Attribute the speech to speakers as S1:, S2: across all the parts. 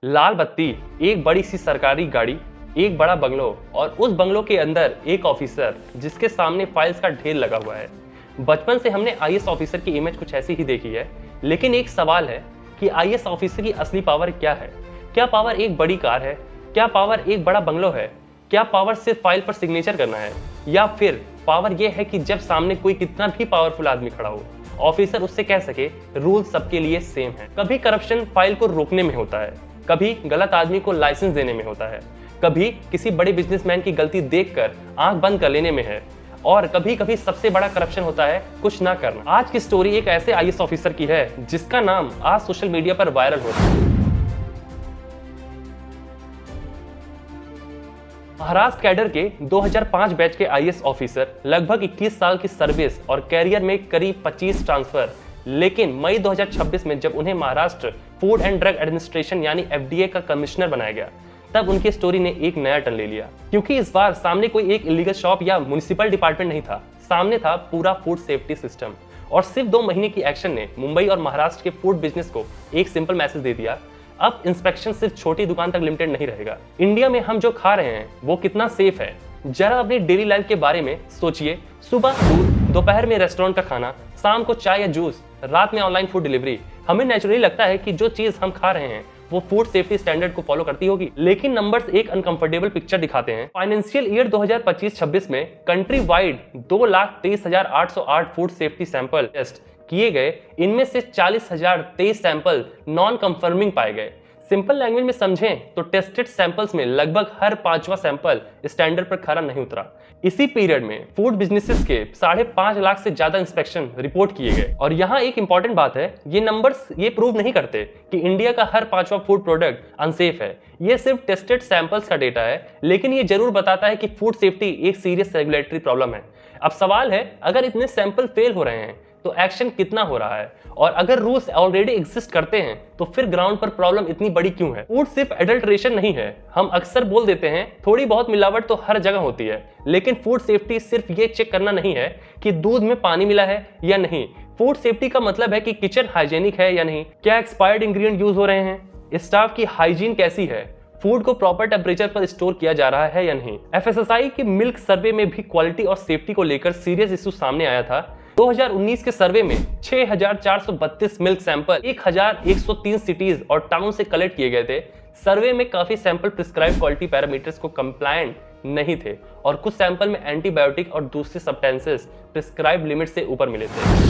S1: लाल बत्ती, एक बड़ी सी सरकारी गाड़ी, एक बड़ा बंगलो और उस बंगलो के अंदर एक ऑफिसर जिसके सामने फाइल्स का ढेर लगा हुआ है। बचपन से हमने आईएएस ऑफिसर की इमेज कुछ ऐसी ही देखी है, लेकिन एक सवाल है कि आईएएस ऑफिसर की असली पावर क्या है? क्या पावर एक बड़ी कार है? क्या पावर एक बड़ा बंगलो है? क्या पावर सिर्फ फाइल पर सिग्नेचर करना है? या फिर पावर यह है कि जब सामने कोई कितना भी पावरफुल आदमी खड़ा हो, ऑफिसर उससे कह सके रूल सबके लिए सेम है। कभी करप्शन फाइल को रोकने में होता है, कभी गलत आदमी को लाइसेंस देने में होता है, कभी किसी बड़े बिजनेसमैन की गलती देखकर आंख बंद कर लेने में है, और कभी कभी सबसे बड़ा करप्शन होता है कुछ ना करना। आज की स्टोरी एक ऐसे आईएएस ऑफिसर की है जिसका नाम आज सोशल मीडिया पर वायरल हो रहा है। महाराष्ट्र कैडर के 2005 बैच के आईएएस ऑफिसर, लगभग 21 साल की सर्विस और कैरियर में करीब 25 ट्रांसफर। लेकिन मई 2026 में जब उन्हें Maharashtra food and drug administration यानी एफडीए का कमिश्नर बनाया गया, तब उनकी स्टोरी ने एक नया टर्न ले लिया। क्योंकि इस बार सामने कोई एक इलीगल शॉप या म्युनिसिपल डिपार्टमेंट नहीं था, सामने था पूरा फूड सेफ्टी सिस्टम। और सिर्फ 2 महीने की एक्शन ने मुंबई और महाराष्ट्र के फूड बिजनेस को एक सिंपल मैसेज दे दिया, अब इंस्पेक्शन सिर्फ छोटी दुकान तक लिमिटेड नहीं रहेगा। इंडिया में हम जो खा रहे हैं वो कितना सेफ है, जरा अपनी डेली लाइफ के बारे में सोचिए। सुबह दूध, दोपहर में रेस्टोरेंट का खाना, शाम को चाय या जूस, रात में ऑनलाइन फूड डिलीवरी। हमें नेचुरली लगता है कि जो चीज हम खा रहे हैं वो फूड सेफ्टी स्टैंडर्ड को फॉलो करती होगी, लेकिन नंबर्स एक अनकंफर्टेबल पिक्चर दिखाते हैं। फाइनेंशियल ईयर 2025-26 में countrywide 2,23,808 food safety sample test किए गए। इनमें से 40,023 सैंपल नॉन कंफर्मिंग पाए गए। सिंपल लैंग्वेज में समझें तो टेस्टेड सैंपल्स में लगभग हर 5वां सैंपल स्टैंडर्ड पर खरा नहीं उतरा। इसी पीरियड में फूड बिजनेसेस के 5.5 लाख से ज्यादा इंस्पेक्शन रिपोर्ट किए गए। और यहाँ एक इंपॉर्टेंट बात है, ये नंबर्स ये प्रूव नहीं करते कि इंडिया का हर 5वां फूड प्रोडक्ट अनसेफ है। ये सिर्फ टेस्टेड सैंपल्स का डेटा है, लेकिन ये जरूर बताता है कि फूड सेफ्टी एक सीरियस रेगुलेटरी प्रॉब्लम है। अब सवाल है, अगर इतने सैंपल फेल हो रहे हैं तो एक्शन कितना हो रहा है? और अगर रूल्स ऑलरेडी एग्जिस्ट करते हैं तो फिर ग्राउंड पर प्रॉब्लम इतनी बड़ी क्यों है? फूड सिर्फ एडल्ट्रेशन नहीं है। हम अक्सर बोल देते हैं थोड़ी बहुत मिलावट तो हर जगह होती है, लेकिन फूड सेफ्टी सिर्फ ये चेक करना नहीं है कि दूध में पानी मिला है या नहीं। फूड सेफ्टी का मतलब है कि किचन हाइजेनिक है या नहीं, क्या एक्सपायर्ड इंग्रेडिएंट यूज हो रहे हैं, स्टाफ की हाइजीन कैसी है, फूड को प्रॉपर टेम्परेचर पर स्टोर किया जा रहा है या नहीं। एफएसएसआई के मिल्क सर्वे में भी क्वालिटी और सेफ्टी को लेकर सीरियस इशू सामने आया था। 2019 के सर्वे में 6,432 मिल्क सैंपल 1,103 सिटीज और टाउन से कलेक्ट किए गए थे। सर्वे में काफी सैंपल प्रिस्क्राइब क्वालिटी पैरामीटर्स को कंप्लायंट नहीं थे और कुछ सैंपल में एंटीबायोटिक और दूसरे सब्सटेंसेस प्रिस्क्राइब लिमिट से ऊपर मिले थे।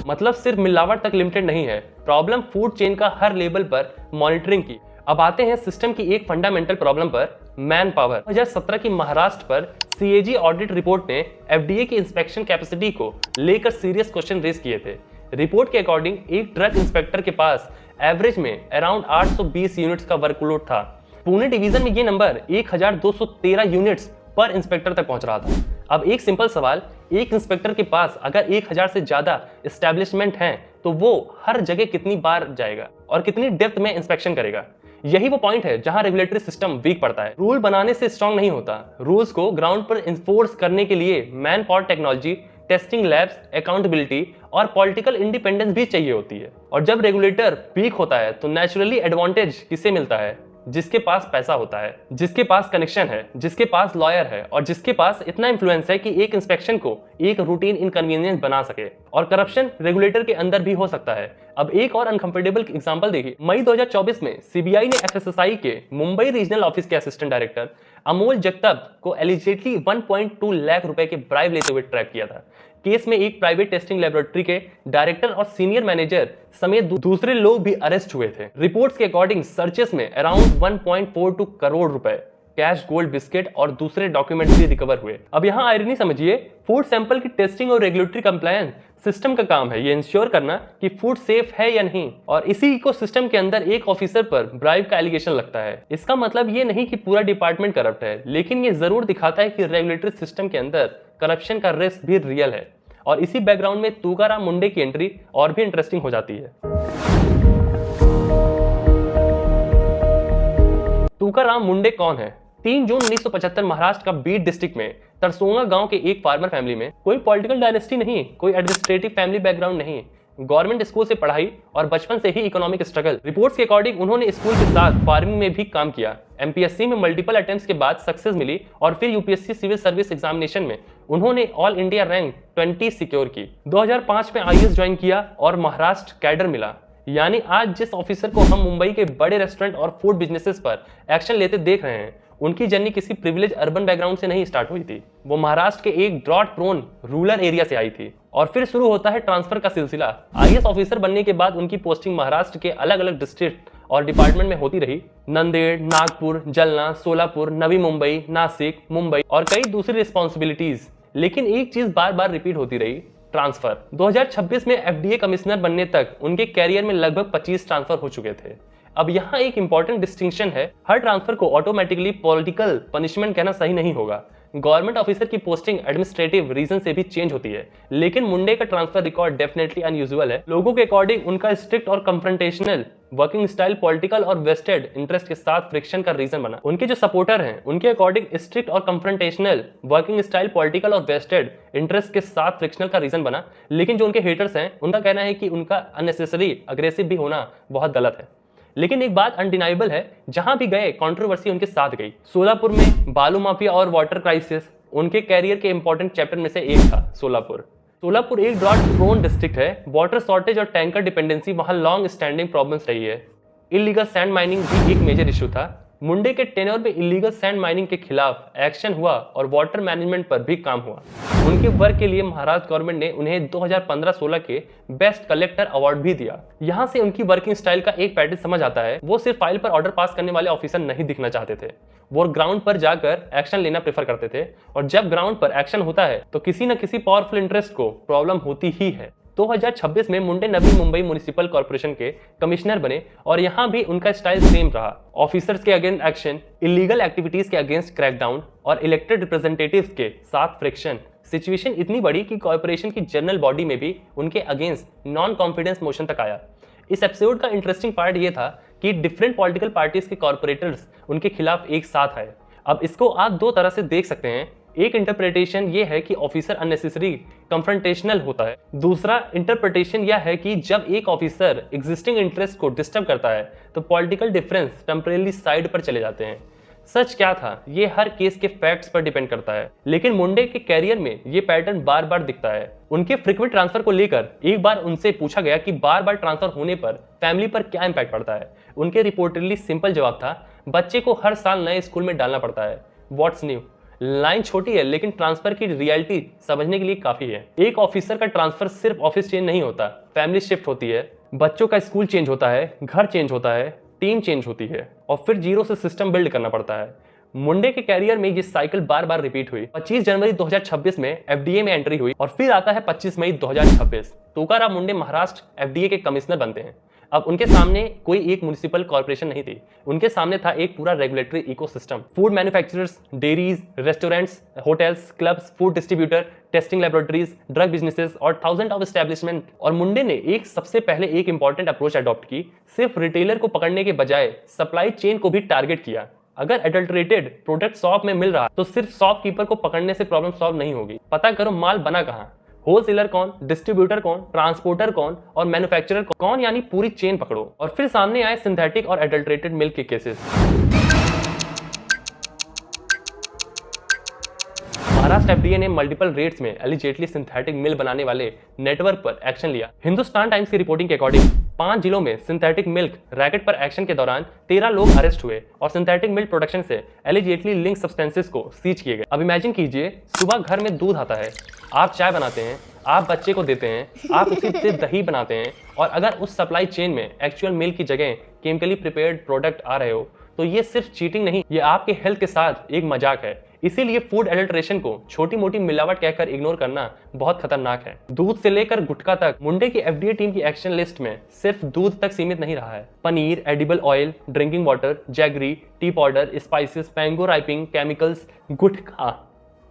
S1: मतलब सिर्फ मिलावट तक लिमिटेड नहीं है, प्रॉब्लम फूड चेन का हर लेवल पर मॉनिटरिंग की। अब आते हैं सिस्टम की एक फंडामेंटल प्रॉब्लम पर, मैन पावर। 2017 की महाराष्ट्र पर सीएजी ऑडिट रिपोर्ट ने एफडीए की इंस्पेक्शन कैपेसिटी को लेकर सीरियस क्वेश्चन रेज किए थे। रिपोर्ट के अकॉर्डिंग एक ड्रग इंस्पेक्टर के पास एवरेज में अराउंड 820 यूनिट्स का वर्कलोड था। पुणे डिवीजन में ये नंबर 1,213 यूनिट्स पर इंस्पेक्टर तक पहुंच रहा था। अब एक सिंपल सवाल, एक इंस्पेक्टर के पास अगर 1,000 से ज्यादा एस्टेब्लिशमेंट हैं तो वो हर जगह कितनी बार जाएगा और कितनी डेप्थ में इंस्पेक्शन करेगा? यही वो पॉइंट है जहां रेगुलेटरी सिस्टम वीक पड़ता है। रूल बनाने से स्ट्रांग नहीं होता, रूल्स को ग्राउंड पर इन्फोर्स करने के लिए man power technology, testing labs, accountability और पॉलिटिकल इंडिपेंडेंस भी चाहिए होती है। और जब रेगुलेटर वीक होता है तो नेचुरली एडवांटेज किसे मिलता है? जिसके पास पैसा होता है, जिसके पास कनेक्शन है, जिसके पास लॉयर है और जिसके पास इतना इन्फ्लुएंस है कि एक इंस्पेक्शन को एक रूटीन इनकन्वीनियंस बना सके। और करप्शन रेगुलेटर के अंदर भी हो सकता है। अब एक और अनकंफर्टेबल एग्जांपल देखिए। मई 2024 में सीबीआई ने एफएसएसआई के मुंबई रीजनल ऑफिस के असिस्टेंट डायरेक्टर अमोल जगताप को एलिजिटली 1.2 लाख रुपए के ब्राइब लेते हुए ट्रैप किया था। केस में एक प्राइवेट टेस्टिंग लेबोरेटरी के डायरेक्टर और सीनियर मैनेजर समेत दूसरे लोग भी अरेस्ट हुए थे। रिपोर्ट्स के अकॉर्डिंग सर्चेस में अराउंड 1.42 करोड़ रुपए कैश, गोल्ड, बिस्किट और दूसरे डॉक्यूमेंट्स भी रिकवर हुए। अब यहाँ आयरनी समझिए, फूड सैंपल की टेस्टिंग और रेगुलेटरी कंप्लायंस सिस्टम का काम है ये इंश्योर करना कि फूड सेफ है या नहीं। और इसी इकोसिस्टम के अंदर एक ऑफिसर पर ब्राइब का एलिगेशन लगता है। इसका मतलब ये नहीं कि पूरा डिपार्टमेंट करप्ट है, लेकिन ये जरूर दिखाता है कि रेगुलेटरी सिस्टम के अंदर करप्शन का रिस्क भी रियल है। और इसी बैकग्राउंड में तुकाराम मुंडे की एंट्री और भी इंटरेस्टिंग हो जाती है। तुकाराम मुंडे कौन है? 3 जून 1975 महाराष्ट्र का बीड डिस्ट्रिक्ट में तरसोंगा गांव के एक फार्मर फैमिली में, कोई पॉलिटिकल डायनेस्टी नहीं, कोई एडमिनिस्ट्रेटिव फैमिली बैकग्राउंड नहीं, गवर्नमेंट स्कूल से पढ़ाई और बचपन से ही इकोनॉमिक स्ट्रगल। रिपोर्ट्स के अकॉर्डिंग उन्होंने स्कूल के साथ फार्मिंग में भी काम किया। एमपीएससी में मल्टीपल अटेम्प्ट्स के बाद सक्सेस मिली और फिर यूपीएससी सिविल सर्विस एग्जामिनेशन में उन्होंने ऑल इंडिया रैंक 20 सिक्योर की। 2005 में आईएएस ज्वाइन किया और महाराष्ट्र कैडर मिला। यानी आज जिस ऑफिसर को हम मुंबई के बड़े रेस्टोरेंट और फूड बिजनेसेस पर एक्शन लेते देख रहे हैं, उनकी जर्नी किसी प्रिविलेज अर्बन बैकग्राउंड से नहीं स्टार्ट हुई थी। वो महाराष्ट्र के एक ड्रॉट प्रोन रूरल एरिया से आई थी और फिर शुरू होता है ट्रांसफर का सिलसिला। आईएएस ऑफिसर बनने के बाद उनकी पोस्टिंग महाराष्ट्र के अलग अलग डिस्ट्रिक्ट और डिपार्टमेंट में होती रही। नंदेड़, नागपुर, जलना, सोलापुर, नवी मुंबई, नासिक, मुंबई और कई दूसरी रिस्पॉन्सिबिलिटीज। लेकिन एक चीज बार बार रिपीट होती रही, ट्रांसफर। 2026 में एफडीए कमिश्नर बनने तक उनके कैरियर में लगभग 25 ट्रांसफर हो चुके थे। अब यहाँ एक इंपॉर्टेंट डिस्टिंक्शन है, हर ट्रांसफर को ऑटोमेटिकली पॉलिटिकल पनिशमेंट कहना सही नहीं होगा। गवर्नमेंट ऑफिसर की पोस्टिंग एडमिनिस्ट्रेटिव रीजन से भी चेंज होती है, लेकिन मुंडे का ट्रांसफर रिकॉर्ड डेफिनेटली अनयूजुअल है। लोगों के अकॉर्डिंग उनका स्ट्रिक्ट और कंफ्रंटेशनल वर्किंग स्टाइल पॉलिटिकल और वेस्टेड इंटरेस्ट के साथ फ्रिक्शन का रीजन बना। उनके जो सपोर्टर हैं उनके अकॉर्डिंग स्ट्रिक्ट और कंफ्रंटेशनल वर्किंग स्टाइल पॉलिटिकल और वेस्टेड इंटरेस्ट के साथ फ्रिक्शनल का रीजन बना। लेकिन जो उनके हेटर्स हैं उनका कहना है कि उनका अननेसेसरी अग्रेसिव भी होना बहुत गलत है। लेकिन एक बात अनडिनाइबल है, जहां भी गए कंट्रोवर्सी उनके साथ गई। सोलापुर में बालू माफिया और वाटर क्राइसिस उनके कैरियर के इंपॉर्टेंट चैप्टर में से एक था। सोलापुर एक ड्रॉट प्रोन डिस्ट्रिक्ट है। वाटर शॉर्टेज और टैंकर डिपेंडेंसी वहां लॉन्ग स्टैंडिंग प्रॉब्लम्स रही है। इलीगल सैंड माइनिंग भी एक मेजर इशू था। मुंडे के टेन्योर में इलीगल सैंड माइनिंग के खिलाफ एक्शन हुआ और वाटर मैनेजमेंट पर भी काम हुआ। उनके वर्क के लिए महाराष्ट्र गवर्नमेंट ने उन्हें 2015-16 के बेस्ट कलेक्टर अवार्ड भी दिया। यहाँ से उनकी वर्किंग स्टाइल का एक पैटर्न समझ आता है। वो सिर्फ फाइल पर ऑर्डर पास करने वाले ऑफिसर नहीं दिखना चाहते थे, वो ग्राउंड पर जाकर एक्शन लेना प्रेफर करते थे। और जब ग्राउंड पर एक्शन होता है तो किसी न किसी पावरफुल इंटरेस्ट को प्रॉब्लम होती ही है। 2026 में मुंडे नवी मुंबई म्युनिसिपल कॉर्पोरेशन के कमिश्नर बने और यहां भी उनका स्टाइल सेम रहा। ऑफिसर्स के अगेंस्ट एक्शन, इलीगल एक्टिविटीज के अगेंस्ट क्रैकडाउन और इलेक्टेड रिप्रेजेंटेटिव्स के साथ फ्रिक्शन। सिचुएशन इतनी बड़ी कि कॉर्पोरेशन की जनरल बॉडी में भी उनके अगेंस्ट नॉन कॉन्फिडेंस मोशन तक आया। इस एपिसोड का इंटरेस्टिंग पार्ट ये था कि डिफरेंट पॉलिटिकल पार्टीज के कॉर्पोरेटर्स उनके खिलाफ एक साथ आए। अब इसको आप दो तरह से देख सकते हैं। एक इंटरप्रिटेशन ये है कि ऑफिसर अननेसेसरी कंफ्रंटेशनल होता है। दूसरा इंटरप्रिटेशन यह है कि जब एक ऑफिसर एग्जिस्टिंग इंटरेस्ट को डिस्टर्ब करता है तो पॉलिटिकल डिफरेंस टेम्परेरी साइड पर चले जाते हैं। सच क्या था ये हर केस के फैक्ट्स पर डिपेंड करता है, लेकिन मुंडे के कैरियर में ये पैटर्न बार बार दिखता है। उनके फ्रीक्वेंट ट्रांसफर को लेकर एक बार उनसे पूछा गया कि बार बार ट्रांसफर होने पर फैमिली पर क्या इंपैक्ट पड़ता है। उनके रिपोर्टेडली सिंपल जवाब था, बच्चे को हर साल नए स्कूल में डालना पड़ता है। What's new? लाइन छोटी है लेकिन ट्रांसफर की रियलिटी समझने के लिए काफी है। एक ऑफिसर का ट्रांसफर सिर्फ ऑफिस चेंज नहीं होता, फैमिली शिफ्ट होती है, बच्चों का स्कूल चेंज होता है, घर चेंज होता है, टीम चेंज होती है और फिर जीरो से सिस्टम बिल्ड करना पड़ता है। मुंडे के कैरियर में ये साइकिल बार बार रिपीट हुई। 25 जनवरी 2026 में एफडीए में एंट्री हुई और फिर आता है 25 मई 2026। तुकाराम मुंडे महाराष्ट्र एफडीए के कमिश्नर बनते हैं। अब उनके सामने कोई एक म्युनिसिपल कॉर्पोरेशन नहीं थी, उनके सामने था एक पूरा regulatory ecosystem. Food manufacturers, dairies, restaurants, hotels, clubs, food distributor, testing laboratories, drug businesses और थाउजेंड ऑफ एस्टेब्लिशमेंट। और मुंडे ने सबसे पहले एक इंपॉर्टेंट अप्रोच अडॉप्ट की। सिर्फ रिटेलर को पकड़ने के बजाय सप्लाई चेन को भी टारगेट किया। अगर एडल्टरेटेड प्रोडक्ट शॉप में मिल रहा तो सिर्फ शॉपकीपर को पकड़ने से प्रॉब्लम सॉल्व नहीं होगी, पता करो माल बना कहाँ, होलसेलर कौन, डिस्ट्रीब्यूटर कौन, ट्रांसपोर्टर कौन और मैन्युफैक्चरर कौन, यानी पूरी चेन पकड़ो। और फिर सामने आए सिंथेटिक और एडल्टरेटेड मिल्क के केसेस। महाराष्ट्र एफडीए ने मल्टीपल रेट्स में एलिजेटली सिंथेटिक मिल बनाने वाले नेटवर्क पर एक्शन लिया। हिंदुस्तान टाइम्स की रिपोर्टिंग के अकॉर्डिंग 5 जिलों में सिंथेटिक मिल्क रैकेट पर एक्शन के दौरान 13 लोग अरेस्ट हुए और सिंथेटिक मिल्क प्रोडक्शन से एलिजेटली लिंक सब्सटेंसेस को सीज किए गए। अब इमेजिन कीजिए, सुबह घर में दूध आता है, आप चाय बनाते हैं, आप बच्चे को देते हैं, आप उसी से दही बनाते हैं और अगर उस सप्लाई चेन में एक्चुअल मिल्क की जगह केमिकली प्रिपेयर्ड प्रोडक्ट आ रहे हो तो ये सिर्फ चीटिंग नहीं, ये आपके हेल्थ के साथ एक मजाक है। इसीलिए फूड एडल्ट्रेशन को छोटी मोटी मिलावट कहकर इग्नोर करना बहुत खतरनाक है। दूध से लेकर गुटखा तक मुंडे की एफडीए टीम की एक्शन लिस्ट में सिर्फ दूध तक सीमित नहीं रहा है। Paneer, edible oil, drinking water, jaggery, tea powder, spices, mango ripening, chemicals, gutkha,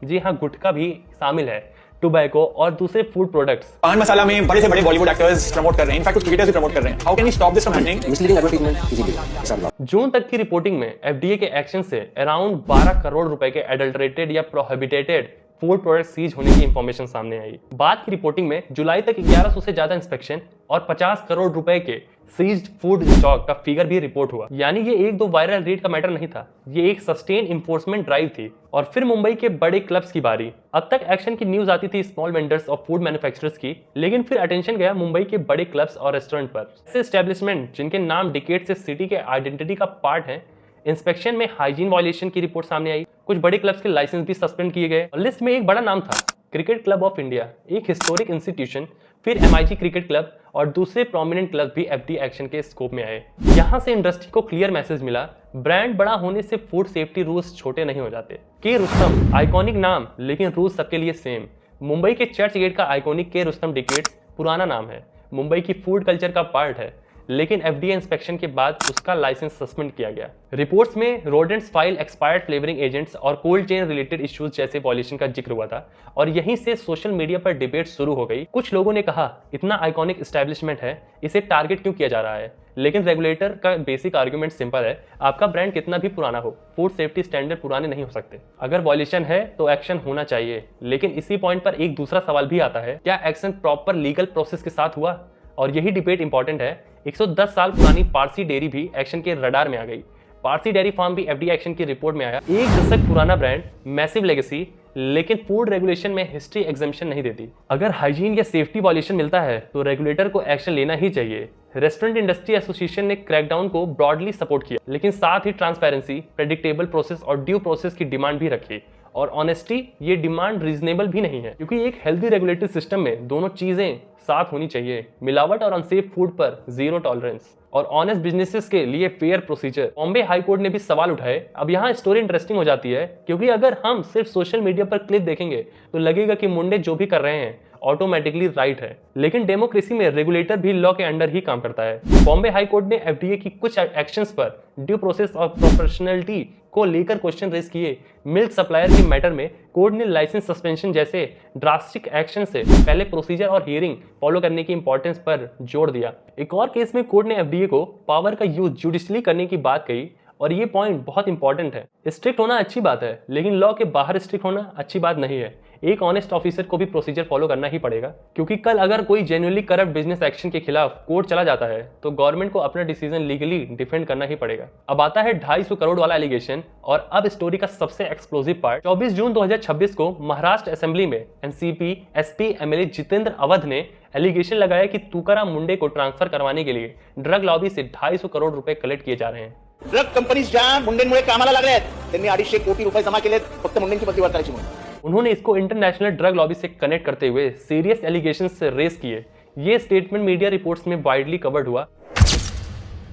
S1: जी हाँ गुटखा भी शामिल है, टोबैको और दूसरे फूड प्रोडक्ट्स।
S2: पान मसाला में बड़े से बड़े बॉलीवुड एक्टर्स प्रमोट कर रहे हैं, इनफैक्ट कुछ क्रिकेटर्स भी प्रमोट कर रहे हैं। How can we stop this from happening? Misleading advertisement easily.
S1: जून तक की रिपोर्टिंग में एफडीए के एक्शन से अराउंड 12 करोड़ रुपए के एडल्टरेटेड या प्रोहिबिटेड फूड प्रोडक्ट सीज होने की इंफॉर्मेशन सामने आई। बाद की रिपोर्टिंग में जुलाई तक 1100 से ज्यादा इंस्पेक्शन, और 50 करोड़ रुपए के सीज्ड फूड स्टॉक का फिगर भी रिपोर्ट हुआ। यानी ये एक दो वायरल रेड का मैटर नहीं था, ये एक सस्टेन इन्फोर्समेंट ड्राइव थी। और फिर मुंबई के बड़े क्लब्स की बारी। अब तक एक्शन की न्यूज आती थी स्मॉल वेंडर्स और फूड मैन्युफैक्चरर्स की, लेकिन फिर अटेंशन गया मुंबई के बड़े क्लब्स और रेस्टोरेंट पर। ऐसे एस्टेब्लिशमेंट जिनके नाम डिकेड से सिटी के आइडेंटिटी का पार्ट है। इंस्पेक्शन में हाइजीन वायलेशन की रिपोर्ट सामने आई, कुछ बड़े क्लब्स के लाइसेंस भी सस्पेंड किए गए। लिस्ट में एक बड़ा नाम था क्रिकेट क्लब ऑफ इंडिया, एक हिस्टोरिक इंस्टीट्यूशन, फिर MIG क्रिकेट क्लब और दूसरे प्रोमिनेंट क्लब भी FD एक्शन के स्कोप में आए। यहां से इंडस्ट्री को क्लियर मैसेज मिला, ब्रांड बड़ा होने से फूड सेफ्टी रूल्स छोटे नहीं हो जाते। के रुस्तम आइकॉनिक नाम, लेकिन रूल्स सबके लिए सेम। मुंबई के चर्च गेट का आइकॉनिक के रुस्तम डिकेड्स पुराना नाम है, मुंबई की फूड कल्चर का पार्ट है, लेकिन FDA इंस्पेक्शन के बाद उसका लाइसेंस सस्पेंड किया गया। रिपोर्ट्स में rodents file, expired flavouring agents और कोल्ड चेन रिलेटेड इश्यूज जैसे वॉल्यूशन का जिक्र हुआ था और यहीं से सोशल मीडिया पर डिबेट शुरू हो गई। कुछ लोगों ने कहा इतना आइकॉनिक एस्टैब्लिशमेंट है, इसे टारगेट क्यों किया जा रहा है। लेकिन रेगुलेटर का बेसिक आर्गुमेंट सिंपल है, आपका ब्रांड कितना भी पुराना हो, फूड सेफ्टी स्टैंडर्ड पुराने नहीं हो सकते। अगर वॉल्यूशन है तो एक्शन होना चाहिए, लेकिन इसी पॉइंट पर एक दूसरा सवाल भी आता है, क्या एक्शन प्रॉपर लीगल प्रोसेस के साथ हुआ। और यही डिबेट इंपॉर्टेंट है। 110 साल पुरानी पारसी डेयरी भी एक्शन के रडार में आ गई। पारसी डेयरी फार्म भी FD एक्शन की रिपोर्ट में आया। एक दशक पुराना ब्रांड, मैसिव लेगेसी, लेकिन फूड रेगुलेशन में हिस्ट्री एग्जाम्पशन नहीं देती। अगर हाइजीन या सेफ्टी वॉल्यूशन मिलता है तो रेगुलेटर को एक्शन लेना ही चाहिए। रेस्टोरेंट इंडस्ट्री एसोसिएशन ने क्रैकडाउन को ब्रॉडली सपोर्ट किया, लेकिन साथ ही ट्रांसपेरेंसी, प्रेडिक्टेबल प्रोसेस और ड्यू प्रोसेस की डिमांड भी रखी। और ऑनेस्टी, ये डिमांड रीजनेबल भी नहीं है, क्योंकि एक हेल्दी रेगुलेटरी सिस्टम में दोनों चीजें साथ होनी चाहिए। मिलावट और अनसेफ फूड पर जीरो टॉलरेंस और ऑनेस्ट बिजनेसेस के लिए fair procedure. Bombay high court ने भी सवाल उठाए। अब यहाँ स्टोरी इंटरेस्टिंग हो जाती है, क्योंकि अगर हम सिर्फ सोशल मीडिया पर क्लिप देखेंगे तो लगेगा कि मुंडे जो भी कर रहे हैं ऑटोमेटिकली राइट है, लेकिन डेमोक्रेसी में रेगुलेटर भी लॉ के अंडर ही काम करता है। बॉम्बे हाई कोर्ट ने FDA की कुछ एक्शंस पर ड्यू प्रोसेस और प्रोफेशनलिटी को लेकर क्वेश्चन रेज किए। मिल्क सप्लायर के मैटर में कोर्ट ने लाइसेंस सस्पेंशन जैसे ड्रास्टिक एक्शन से पहले प्रोसीजर और हियरिंग फॉलो करने की इंपॉर्टेंस पर जोर दिया। एक और केस में कोर्ट ने FDA को पावर का यूज जुडिशली करने की बात कही, और ये पॉइंट बहुत इंपॉर्टेंट है। स्ट्रिक्ट होना अच्छी बात है, लेकिन लॉ के बाहर स्ट्रिक्ट होना अच्छी बात नहीं है। एक ऑनेस्ट ऑफिसर को भी प्रोसीजर फॉलो करना ही पड़ेगा, क्योंकि कल अगर कोई जेन्युइनली करप्ट बिजनेस एक्शन के खिलाफ कोर्ट चला जाता है तो गवर्नमेंट को अपना डिसीजन लीगली डिफेंड करना ही पड़ेगा। अब आता है 250 करोड़ वाला एलिगेशन, और अब स्टोरी का सबसे एक्सप्लोसिव पार्ट। 24 जून 2026 को महाराष्ट्र असेंबली में NCP SP MLA Jitendra Awadh ने एलिगेशन लगाया कि तुकाराम मुंडे को ट्रांसफर करवाने के लिए ड्रग लॉबी से 250 करोड़ रुपए कलेक्ट किए जा रहे हैं।
S3: ड्रग कंपनीज ज्या मुंडेंमुळे कामाला लागल्या आहेत त्यांनी 250 कोटी रुपये जमा केलेत फक्त मुंडेंची पत्ती करायची म्हणून।
S1: उन्होंने इसको इंटरनेशनल ड्रग लॉबी से कनेक्ट करते हुए सीरियस एलिगेशन से रेस किए। ये स्टेटमेंट मीडिया रिपोर्ट्स में वाइडली कवर्ड हुआ।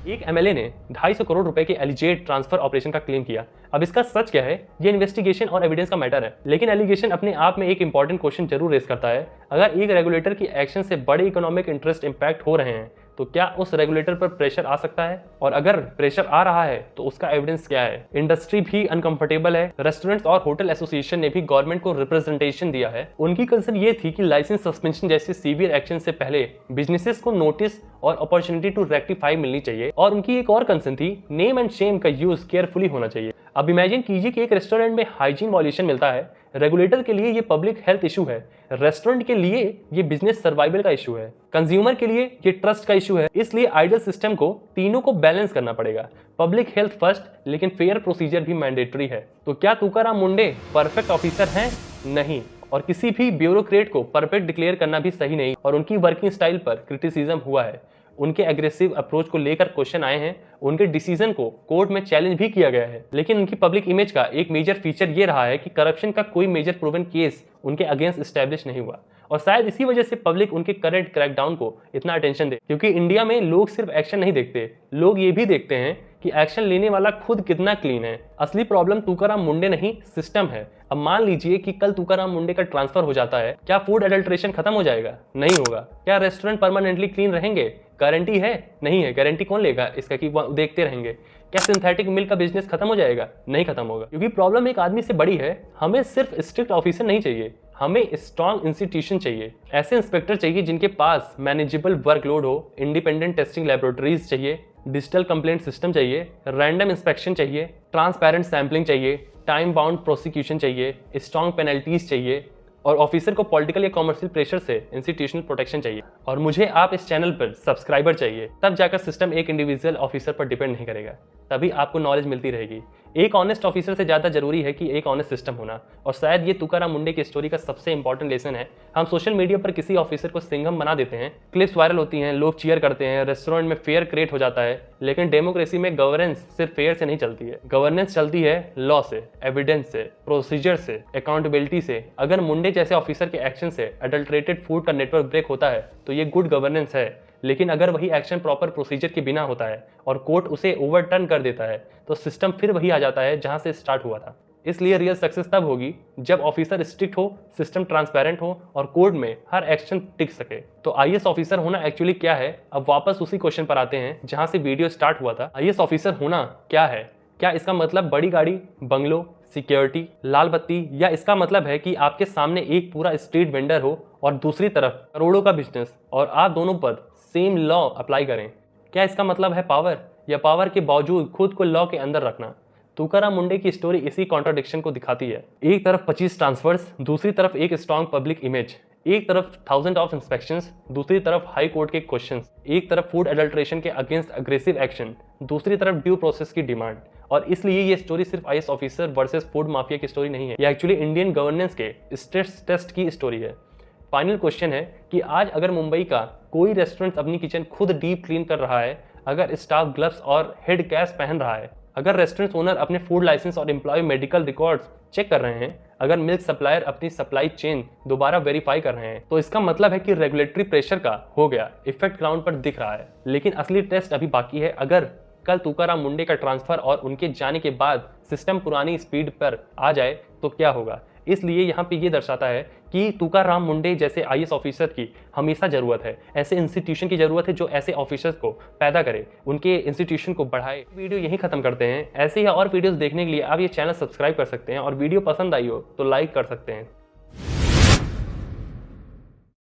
S1: एक MLA ने 250 करोड़ रुपए के एलिजेड ट्रांसफर ऑपरेशन का क्लेम किया। अब इसका सच क्या है, ये इन्वेस्टिगेशन और एविडेंस का मैटर है, लेकिन एलिगेशन अपने आप में एक इंपॉर्टेंट क्वेश्चन जरूर रेस करता है। अगर एक रेगुलेटर की एक्शन से बड़े इकोनॉमिक इंटरेस्ट इंपैक्ट हो रहे हैं तो क्या उस रेगुलेटर पर प्रेशर आ सकता है, और अगर प्रेशर आ रहा है तो उसका एविडेंस क्या है। इंडस्ट्री भी अनकंफर्टेबल है। रेस्टोरेंट्स और होटल एसोसिएशन ने भी गवर्नमेंट को रिप्रेजेंटेशन दिया है। उनकी कंसर्न ये थी कि लाइसेंस सस्पेंशन जैसे सीवियर एक्शन से पहले बिजनेसेस को नोटिस और अपॉर्चुनिटी टू रेक्टिफाई मिलनी चाहिए। और उनकी एक और कंसर्न थी नेम एंड शेम का यूज केयरफुली होना चाहिए। अब इमेजिन कीजिए कि एक रेस्टोरेंट में हाइजीन वॉल्यूशन मिलता है। रेगुलेटर के लिए ये पब्लिक हेल्थ इशू है, रेस्टोरेंट के लिए ये बिजनेस सर्वाइवल का इशू है, कंज्यूमर के लिए ये ट्रस्ट का इशू है। इसलिए आइडियल सिस्टम को तीनों को बैलेंस करना पड़ेगा। पब्लिक हेल्थ फर्स्ट, लेकिन फेयर प्रोसीजर भी मैंडेटरी है। तो क्या तुकाराम मुंडे परफेक्ट ऑफिसर हैं? नहीं। और किसी भी ब्यूरोक्रेट को परफेक्ट डिक्लेयर करना भी सही नहीं। और उनकी वर्किंग स्टाइल पर क्रिटिसिज्म हुआ है। उनके एग्रेसिव अप्रोच को लेकर क्वेश्चन आए हैं। उनके डिसीजन को कोर्ट में चैलेंज भी किया गया है। लेकिन उनकी पब्लिक इमेज का एक मेजर फीचर ये रहा है कि करप्शन का कोई मेजर प्रूवन केस उनके अगेंस्ट एस्टैब्लिश नहीं हुआ। और शायद इसी वजह से पब्लिक उनके करंट क्रैकडाउन को इतना अटेंशन दे, क्योंकि इंडिया में लोग सिर्फ एक्शन नहीं देखते, लोग ये भी देखते हैं कि एक्शन लेने वाला खुद कितना क्लीन है। असली प्रॉब्लम तुकाराम मुंडे नहीं, सिस्टम है। अब मान लीजिए कि कल तुकाराम मुंडे का ट्रांसफर हो जाता है, क्या फूड एडल्ट्रेशन खत्म हो जाएगा? नहीं होगा। क्या रेस्टोरेंट परमानेंटली क्लीन रहेंगे? गारंटी है? नहीं है। गारंटी कौन लेगा इसका कि वो देखते रहेंगे? क्या सिंथेटिक मिल्क का बिजनेस खत्म हो जाएगा? नहीं खत्म होगा, क्योंकि प्रॉब्लम एक आदमी से बड़ी है। हमें सिर्फ स्ट्रिक्ट ऑफिसर नहीं चाहिए, हमें स्ट्रॉन्ग इंस्टीट्यूशन चाहिए। ऐसे इंस्पेक्टर चाहिए जिनके पास मैनेजेबल वर्कलोड हो, इंडिपेंडेंट टेस्टिंग लैबोरेटरीज चाहिए, डिजिटल कंप्लेंट सिस्टम चाहिए, रैंडम इंस्पेक्शन चाहिए, ट्रांसपेरेंट सैम्पलिंग चाहिए, टाइम बाउंड प्रोसिक्यूशन चाहिए, स्ट्रॉन्ग पेनल्टीज चाहिए, और ऑफिसर को पॉलिटिकल या कॉमर्शियल प्रेशर से इंस्टीट्यूशनल प्रोटेक्शन चाहिए, और मुझे आप इस चैनल पर सब्सक्राइबर चाहिए। तब जाकर सिस्टम एक इंडिविजुअल ऑफिसर पर डिपेंड नहीं करेगा, तभी आपको नॉलेज मिलती रहेगी। एक ऑनेस्ट ऑफिसर से ज़्यादा जरूरी है कि एक ऑनेस्ट सिस्टम होना, और शायद ये तुकाराम मुंडे की स्टोरी का सबसे इंपॉर्टेंट लेसन है। हम सोशल मीडिया पर किसी ऑफिसर को सिंघम बना देते हैं, क्लिप्स वायरल होती हैं, लोग चीयर करते हैं, रेस्टोरेंट में फेयर क्रिएट हो जाता है, लेकिन डेमोक्रेसी में गवर्नेंस सिर्फ फेयर से नहीं चलती है। गवर्नेंस चलती है लॉ से, एविडेंस से, प्रोसीजर से, अकाउंटेबिलिटी से। अगर मुंडे जैसे ऑफिसर के एक्शन से अडल्ट्रेटेड फूड का नेटवर्क ब्रेक होता है तो ये गुड गवर्नेंस है, लेकिन अगर वही एक्शन प्रॉपर प्रोसीजर के बिना होता है और कोर्ट उसे ओवरटर्न कर देता है तो सिस्टम फिर वही आ जाता है जहां से स्टार्ट हुआ था। इसलिए रियल सक्सेस तब होगी जब ऑफिसर स्ट्रिक्ट हो, सिस्टम ट्रांसपेरेंट हो और कोर्ट में हर एक्शन टिक सके। तो आईएएस ऑफिसर होना एक्चुअली क्या है? अब वापस उसी क्वेश्चन पर आते हैं जहां से वीडियो स्टार्ट हुआ था। आईएएस ऑफिसर होना क्या है? क्या इसका मतलब बड़ी गाड़ी, बंगलो, सिक्योरिटी, लाल बत्ती, या इसका मतलब है कि आपके सामने एक पूरा स्ट्रीट वेंडर हो और दूसरी तरफ करोड़ों का बिजनेस और आप दोनों पर सेम लॉ अप्लाई करें? क्या इसका मतलब है पावर, या पावर के बावजूद खुद को लॉ के अंदर रखना? तुकाराम मुंडे की स्टोरी इसी कॉन्ट्रडिक्शन को दिखाती है। एक तरफ 25 ट्रांसफर्स, दूसरी तरफ एक स्ट्रॉन्ग पब्लिक इमेज, एक तरफ 1000 ऑफ इंस्पेक्शंस, दूसरी तरफ हाई कोर्ट के क्वेश्चंस, एक तरफ फूड अडल्ट्रेशन के अगेंस्ट अग्रेसिव एक्शन, दूसरी तरफ ड्यू प्रोसेस की डिमांड। और इसलिए ये स्टोरी सिर्फ IAS officer versus food mafia की स्टोरी नहीं है, ये एक्चुअली इंडियन गवर्नेंस के स्ट्रेस टेस्ट की स्टोरी है। फाइनल क्वेश्चन है कि आज अगर मुंबई का कोई रेस्टोरेंट अपनी किचन खुद डीप क्लीन कर रहा है, अगर स्टाफ ग्लव्स और हेड कैप पहन रहा है, अगर रेस्टोरेंट ओनर अपने फूड लाइसेंस और एम्प्लॉय मेडिकल रिकॉर्ड्स चेक कर रहे हैं, अगर मिल्क सप्लायर अपनी सप्लाई चेन दोबारा वेरीफाई कर रहे हैं, तो इसका मतलब है कि रेगुलेटरी प्रेशर का हो गया इफेक्ट ग्राउंड पर दिख रहा है। लेकिन असली टेस्ट अभी बाकी है। अगर कल तुकाराम मुंडे का ट्रांसफर और उनके जाने के बाद सिस्टम पुरानी स्पीड पर आ जाए तो क्या होगा? इसलिए यहाँ पे ये दर्शाता है कि तुकाराम मुंडे जैसे आईएएस ऑफिसर की हमेशा जरूरत है, ऐसे इंस्टीट्यूशन की जरूरत है जो ऐसे ऑफिसर्स को पैदा करे, उनके इंस्टीट्यूशन को बढ़ाए। वीडियो यहीं खत्म करते हैं। ऐसे ही और वीडियोस देखने के लिए आप ये चैनल सब्सक्राइब कर सकते हैं, और वीडियो पसंद आई हो तो लाइक कर सकते हैं।